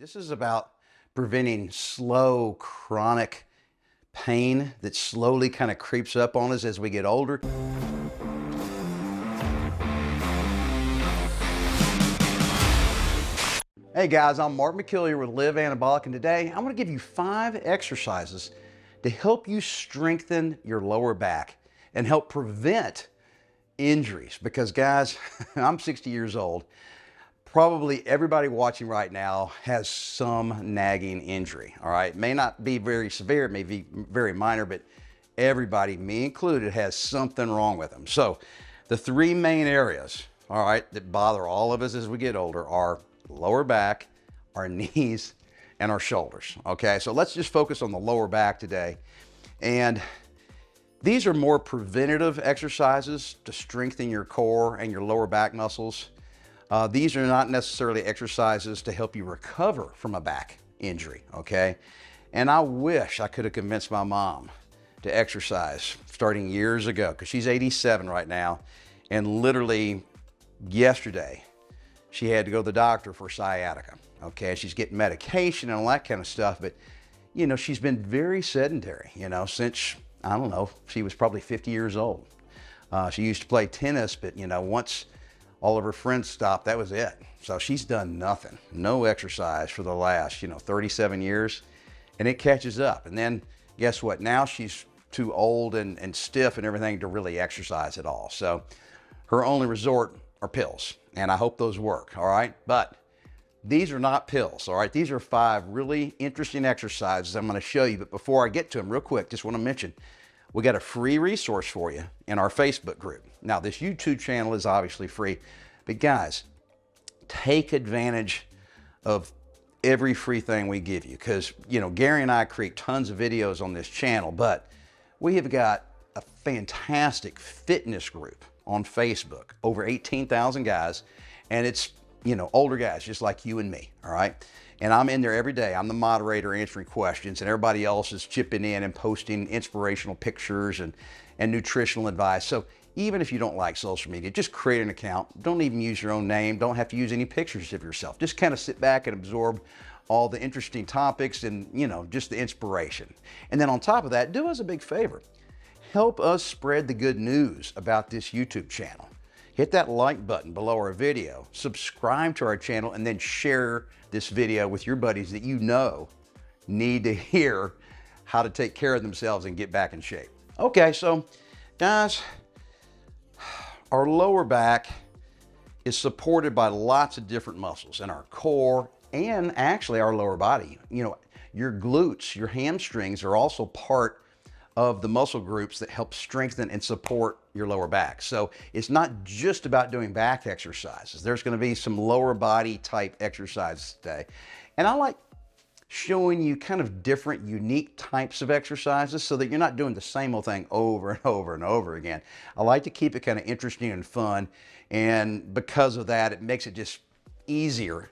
This is about preventing slow, chronic pain that slowly kind of creeps up on us as we get older. Hey guys, I'm Mark McKillier with Live Anabolic, and today I'm going to give you 5 exercises to help you strengthen your lower back and help prevent injuries. Because guys, I'm 60 years old. Probably everybody watching right now has some nagging injury, all right? It may not be very severe, it may be very minor, but everybody, me included, has something wrong with them. So the 3 main areas, all right, that bother all of us as we get older are lower back, our knees, and our shoulders, okay? So let's just focus on the lower back today. And these are more preventative exercises to strengthen your core and your lower back muscles. These are not necessarily exercises to help you recover from a back injury, okay? And I wish I could have convinced my mom to exercise starting years ago, because she's 87 right now, and literally yesterday, she had to go to the doctor for sciatica, okay? She's getting medication and all that kind of stuff, but, you know, she's been very sedentary, you know, since, I don't know, she was probably 50 years old. She used to play tennis, but, you know, once all of her friends stopped, that was it. So she's done nothing, no exercise for the last, 37 years, and it catches up. And then guess what? Now she's too old and stiff and everything to really exercise at all. So her only resort are pills, and I hope those work, all right? But these are not pills, all right? These are 5 really interesting exercises I'm gonna show you. But before I get to them, real quick, just wanna mention, we got a free resource for you in our Facebook group. Now, this YouTube channel is obviously free, but guys, take advantage of every free thing we give you, because, Gary and I create tons of videos on this channel, but we have got a fantastic fitness group on Facebook, over 18,000 guys, and it's, older guys just like you and me, all right? And I'm in there every day. I'm the moderator answering questions, and everybody else is chipping in and posting inspirational pictures and nutritional advice. So even if you don't like social media, just create an account. Don't even use your own name. Don't have to use any pictures of yourself. Just kind of sit back and absorb all the interesting topics and, just the inspiration. And then on top of that, do us a big favor. Help us spread the good news about this YouTube channel. Hit that like button below our video, subscribe to our channel, and then share this video with your buddies that need to hear how to take care of themselves and get back in shape. Okay, so guys, our lower back is supported by lots of different muscles in our core and actually our lower body. Your glutes, your hamstrings are also part of the muscle groups that help strengthen and support your lower back. So it's not just about doing back exercises. There's going to be some lower body type exercises today. And I like showing you kind of different, unique types of exercises so that you're not doing the same old thing over and over and over again. I like to keep it kind of interesting and fun. And because of that, it makes it just easier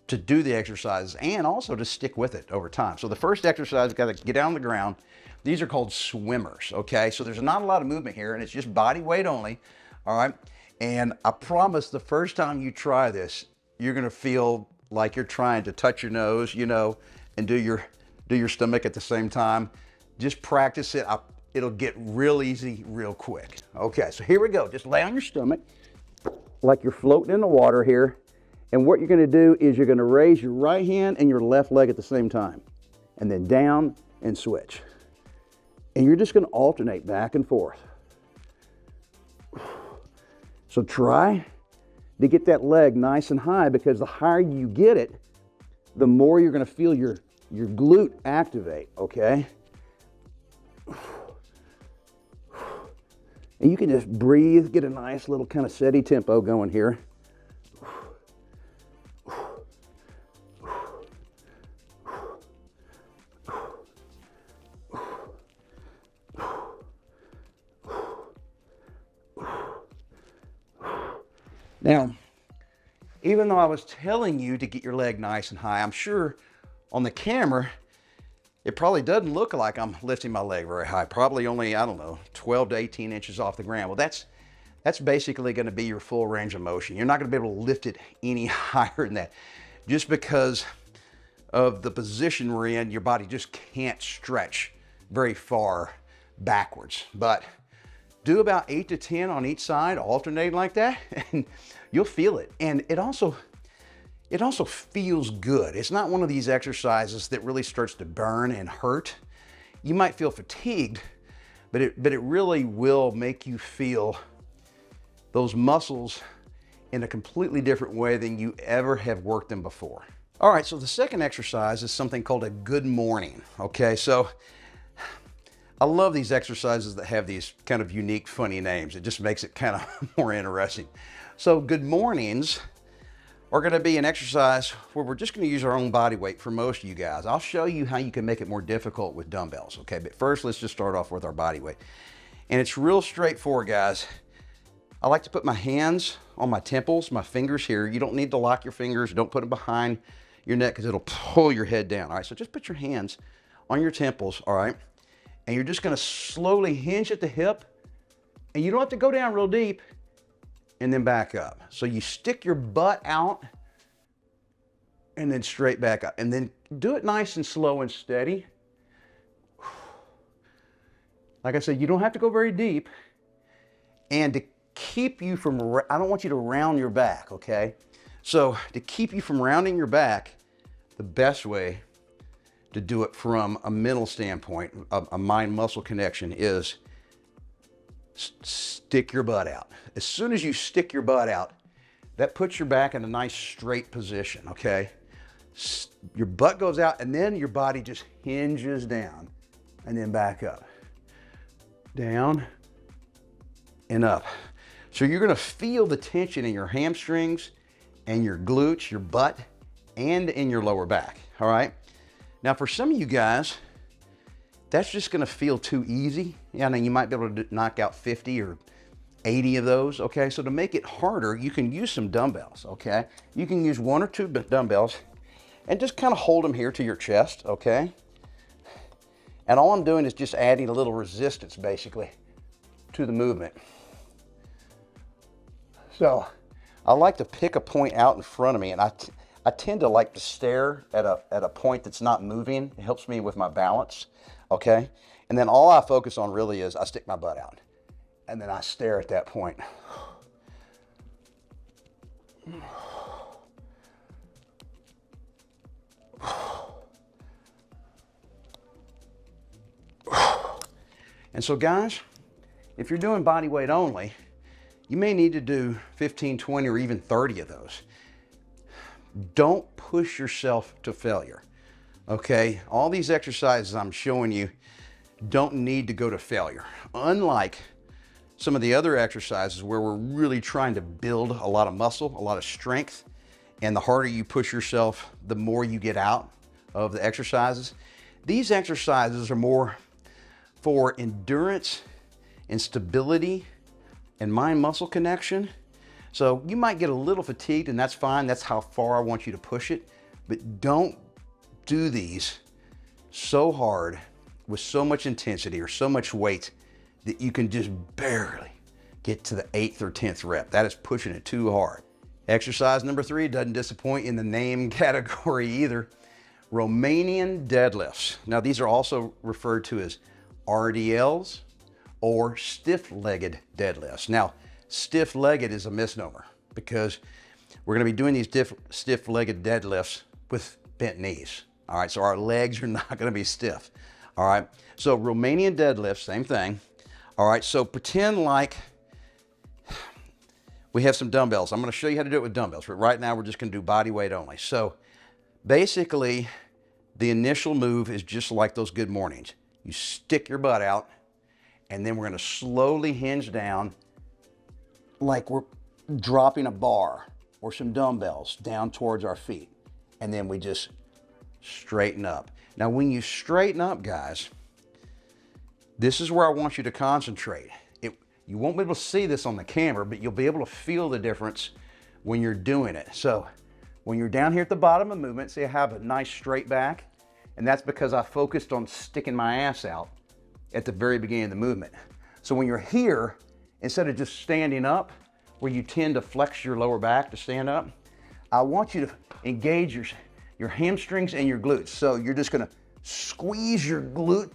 to do the exercises and also to stick with it over time. So the first exercise, got to get down on the ground. These are called swimmers, okay? So there's not a lot of movement here, and it's just body weight only, all right? And I promise the first time you try this, you're gonna feel like you're trying to touch your nose, and do your stomach at the same time. Just practice it. It'll get real easy real quick. Okay, so here we go. Just lay on your stomach like you're floating in the water here. And what you're gonna do is you're gonna raise your right hand and your left leg at the same time, and then down and switch. And you're just gonna alternate back and forth. So try to get that leg nice and high, because the higher you get it, the more you're gonna feel your glute activate, okay? And you can just breathe, get a nice little kind of steady tempo going here. Now, even though I was telling you to get your leg nice and high, I'm sure on the camera, it probably doesn't look like I'm lifting my leg very high. Probably only, 12 to 18 inches off the ground. Well, that's basically gonna be your full range of motion. You're not gonna be able to lift it any higher than that, just because of the position we're in, your body just can't stretch very far backwards. But do about 8 to 10 on each side, alternate like that, and you'll feel it. And it also feels good. It's not one of these exercises that really starts to burn and hurt. You might feel fatigued, but it really will make you feel those muscles in a completely different way than you ever have worked them before. All right, so the second exercise is something called a good morning, okay? So I love these exercises that have these kind of unique, funny names. It just makes it kind of more interesting. So good mornings are gonna be an exercise where we're just gonna use our own body weight for most of you guys. I'll show you how you can make it more difficult with dumbbells, okay? But first, let's just start off with our body weight. And it's real straightforward, guys. I like to put my hands on my temples, my fingers here. You don't need to lock your fingers. Don't put them behind your neck because it'll pull your head down. All right, so just put your hands on your temples, all right? And you're just gonna slowly hinge at the hip, and you don't have to go down real deep, and then back up. So you stick your butt out and then straight back up. And then do it nice and slow and steady. Like I said, you don't have to go very deep. And to keep you from, I don't want you to round your back, okay? So to keep you from rounding your back, the best way to do it from a mental standpoint, a mind-muscle connection, is stick your butt out. As soon as you stick your butt out, that puts your back in a nice straight position, okay? Your butt goes out and then your body just hinges down and then back up. Down and up. So you're gonna feel the tension in your hamstrings and your glutes, your butt, and in your lower back, all right? Now for some of you guys, that's just gonna feel too easy. Yeah, now you might be able to knock out 50 or 80 of those, okay? So to make it harder, you can use some dumbbells, okay? You can use 1 or 2 dumbbells and just kind of hold them here to your chest, okay? And all I'm doing is just adding a little resistance, basically, to the movement. So I like to pick a point out in front of me, and I tend to like to stare at a point that's not moving. It helps me with my balance, okay? And then all I focus on really is I stick my butt out, and then I stare at that point. And so guys, if you're doing body weight only, you may need to do 15, 20, or even 30 of those. Don't push yourself to failure, okay? All these exercises I'm showing you don't need to go to failure. Unlike some of the other exercises where we're really trying to build a lot of muscle, a lot of strength, and the harder you push yourself, the more you get out of the exercises. These exercises are more for endurance and stability and mind-muscle connection. So you might get a little fatigued, and that's fine. That's how far I want you to push it. But don't do these so hard with so much intensity or so much weight that you can just barely get to the 8th or 10th rep. That is pushing it too hard. Exercise number 3 doesn't disappoint in the name category either. Romanian deadlifts. Now these are also referred to as RDLs or stiff-legged deadlifts. Now, stiff-legged is a misnomer because we're gonna be doing these stiff-legged deadlifts with bent knees. All right, so our legs are not gonna be stiff. All right, so Romanian deadlifts, same thing. All right, so pretend like we have some dumbbells. I'm gonna show you how to do it with dumbbells, but right now we're just gonna do body weight only. So basically, the initial move is just like those good mornings. You stick your butt out, and then we're gonna slowly hinge down like we're dropping a bar or some dumbbells down towards our feet. And then we just straighten up. Now, when you straighten up, guys, this is where I want you to concentrate. You won't be able to see this on the camera, but you'll be able to feel the difference when you're doing it. So when you're down here at the bottom of the movement, see I have a nice straight back, and that's because I focused on sticking my ass out at the very beginning of the movement. So when you're here, instead of just standing up, where you tend to flex your lower back to stand up, I want you to engage your hamstrings and your glutes. So you're just gonna squeeze your glute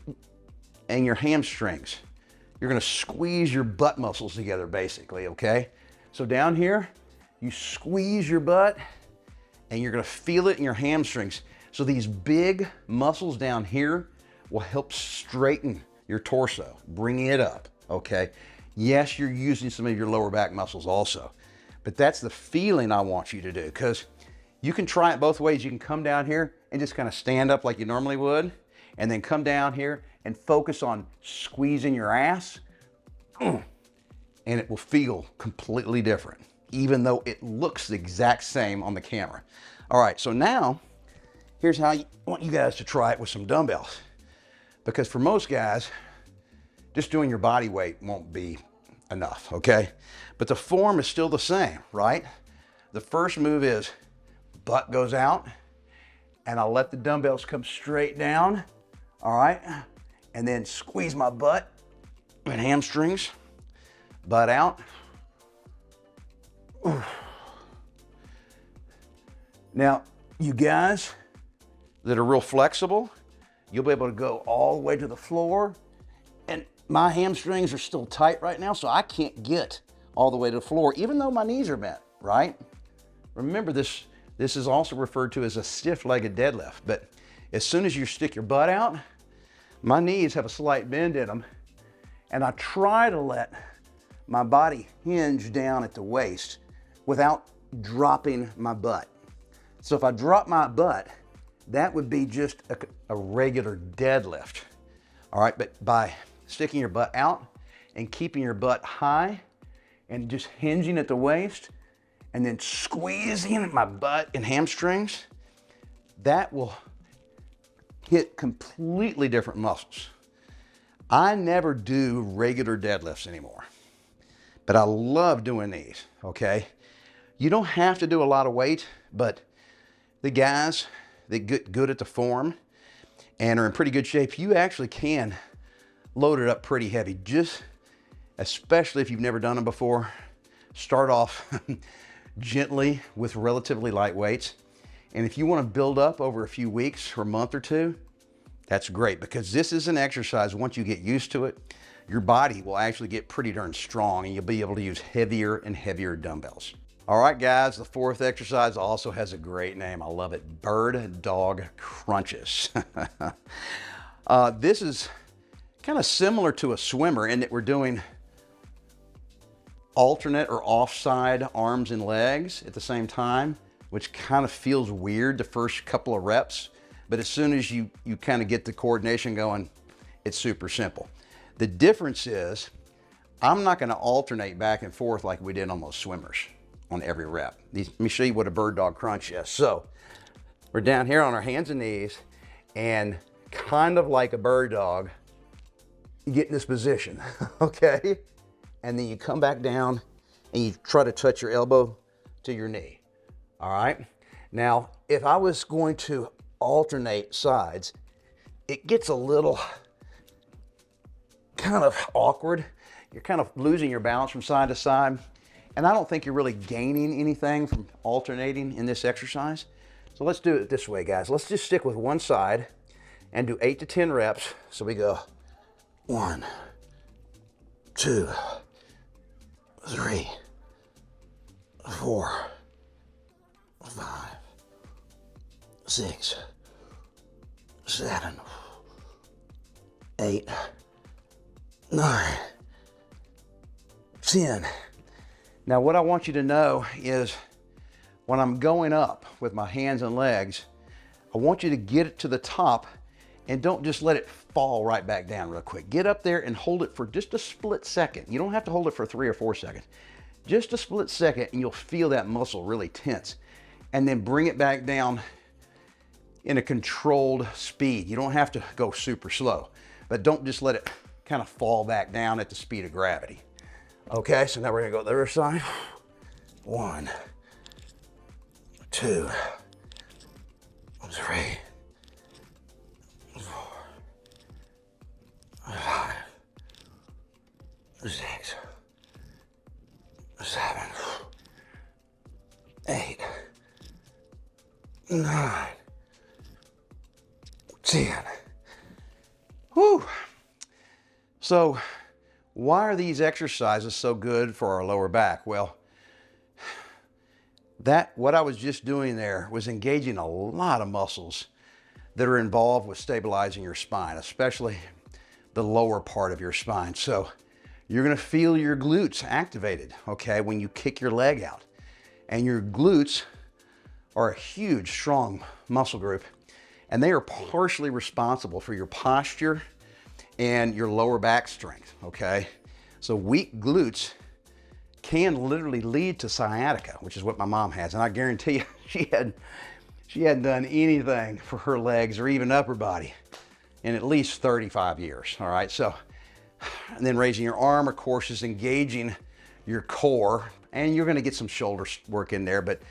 and your hamstrings. You're gonna squeeze your butt muscles together basically, okay? So down here, you squeeze your butt and you're gonna feel it in your hamstrings. So these big muscles down here will help straighten your torso, bring it up, okay? Yes, you're using some of your lower back muscles also, but that's the feeling I want you to do, because you can try it both ways. You can come down here and just kind of stand up like you normally would, and then come down here and focus on squeezing your ass, and it will feel completely different, even though it looks the exact same on the camera. All right, so now, here's how I want you guys to try it with some dumbbells. Because for most guys, just doing your body weight won't be enough, okay? But the form is still the same, right? The first move is butt goes out, and I'll let the dumbbells come straight down, all right? And then squeeze my butt and hamstrings, butt out. Now, you guys that are real flexible, you'll be able to go all the way to the floor, and my hamstrings are still tight right now, so I can't get all the way to the floor, even though my knees are bent, right? Remember, this is also referred to as a stiff-legged deadlift, but as soon as you stick your butt out, my knees have a slight bend in them, and I try to let my body hinge down at the waist without dropping my butt. So if I drop my butt, that would be just a regular deadlift. All right, but by sticking your butt out and keeping your butt high and just hinging at the waist and then squeezing my butt and hamstrings, that will hit completely different muscles. I never do regular deadlifts anymore, but I love doing these, okay? You don't have to do a lot of weight, but the guys that get good at the form and are in pretty good shape, you actually can load it up pretty heavy. Just, especially if you've never done them before, start off gently with relatively light weights. And if you want to build up over a few weeks or a month or two, that's great, because this is an exercise, once you get used to it, your body will actually get pretty darn strong and you'll be able to use heavier and heavier dumbbells. All right, guys, the fourth exercise also has a great name. I love it. Bird Dog Crunches. This is kind of similar to a swimmer in that we're doing alternate or offside arms and legs at the same time, which kind of feels weird the first couple of reps. But as soon as you kind of get the coordination going, it's super simple. The difference is I'm not going to alternate back and forth like we did on those swimmers on every rep. Let me show you what a bird dog crunch is. So we're down here on our hands and knees, and kind of like a bird dog, you get in this position, okay? And then you come back down and you try to touch your elbow to your knee, all right? Now, if I was going to alternate sides, it gets a little kind of awkward. You're kind of losing your balance from side to side. And I don't think you're really gaining anything from alternating in this exercise. So let's do it this way, guys. Let's just stick with one side and do 8 to 10 reps. So we go 1, 2, 3, 4, 5, 6, 7, 8, 9, 10. Now, what I want you to know is when I'm going up with my hands and legs, I want you to get it to the top and don't just let it fall right back down real quick. Get up there and hold it for just a split second. You don't have to hold it for 3 or 4 seconds. Just a split second and you'll feel that muscle really tense. And then bring it back down in a controlled speed. You don't have to go super slow, but don't just let it kind of fall back down at the speed of gravity. Okay, so now we're gonna go to the other side. 1, 2, 3, 4, 5, 6, 7, 8, 9, 10. Whew. So why are these exercises so good for our lower back? Well, what I was just doing there was engaging a lot of muscles that are involved with stabilizing your spine, especially the lower part of your spine. So you're gonna feel your glutes activated, okay, when you kick your leg out. And your glutes are a huge, strong muscle group, and they are partially responsible for your posture and your lower back strength, okay? So weak glutes can literally lead to sciatica, which is what my mom has. And I guarantee you, she hadn't done anything for her legs or even upper body in at least 35 years, all right? So, and then raising your arm, of course, is engaging your core, and you're gonna get some shoulder work in there, but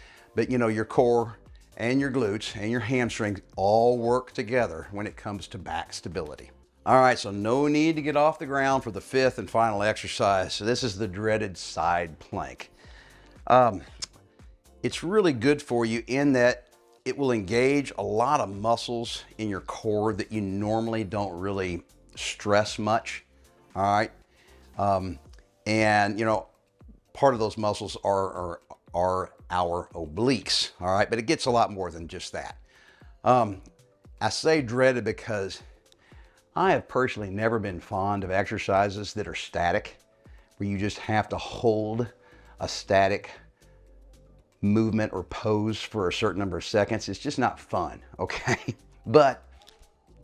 you know, your core and your glutes and your hamstrings all work together when it comes to back stability. All right, so no need to get off the ground for the 5th and final exercise. So this is the dreaded side plank. It's really good for you in that it will engage a lot of muscles in your core that you normally don't really stress much, all right? And you know, part of those muscles are our obliques, all right? But it gets a lot more than just that. I say dreaded because I have personally never been fond of exercises that are static, where you just have to hold a static movement or pose for a certain number of seconds. It's just not fun, okay? But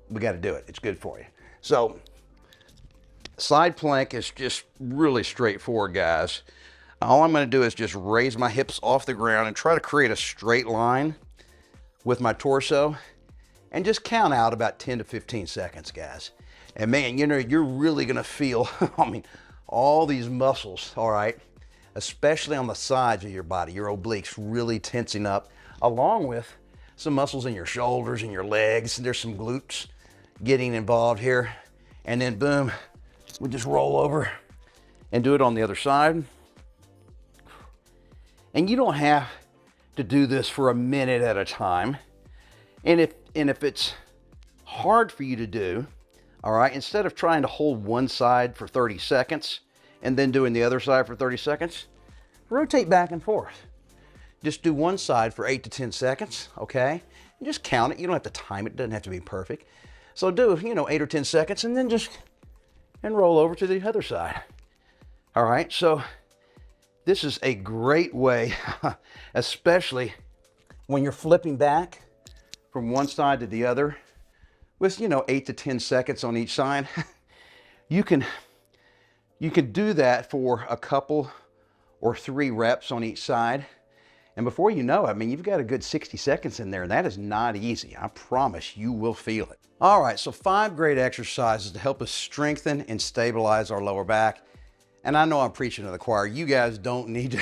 we got to do it. It's good for you. So side plank is just really straightforward, guys. All I'm going to do is just raise my hips off the ground and try to create a straight line with my torso and just count out about 10 to 15 seconds, guys. And man, you know, you're really going to feel, I mean, all these muscles, all right, especially on the sides of your body, your obliques really tensing up, along with some muscles in your shoulders and your legs. There's some glutes getting involved here. And then boom, we just roll over and do it on the other side. And you don't have to do this for a minute at a time. And if it's hard for you to do, all right, instead of trying to hold one side for 30 seconds and then doing the other side for 30 seconds, rotate back and forth. Just do one side for 8 to 10 seconds, okay? And just count it. You don't have to time it. It doesn't have to be perfect. So do, you know, 8 or 10 seconds and then just, and roll over to the other side. All right, so this is a great way, especially when you're flipping back from one side to the other with, you know, 8 to 10 seconds on each side. You can do that for a couple or 3 reps on each side. And before you know it, I mean, you've got a good 60 seconds in there, and that is not easy. I promise you will feel it. All right, so 5 great exercises to help us strengthen and stabilize our lower back. And I know I'm preaching to the choir. You guys don't need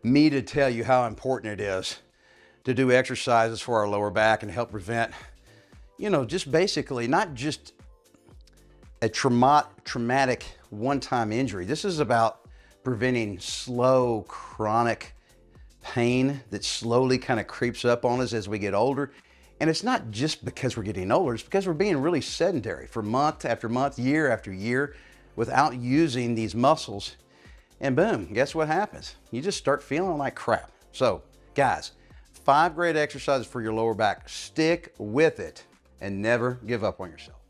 me to tell you how important it is to do exercises for our lower back and help prevent, you know, just basically not just a traumatic one-time injury. This is about preventing slow, chronic pain that slowly kind of creeps up on us as we get older. And it's not just because we're getting older, it's because we're being really sedentary for month after month, year after year, without using these muscles. And boom, guess what happens? You just start feeling like crap. So guys, 5 great exercises for your lower back. Stick with it and never give up on yourself.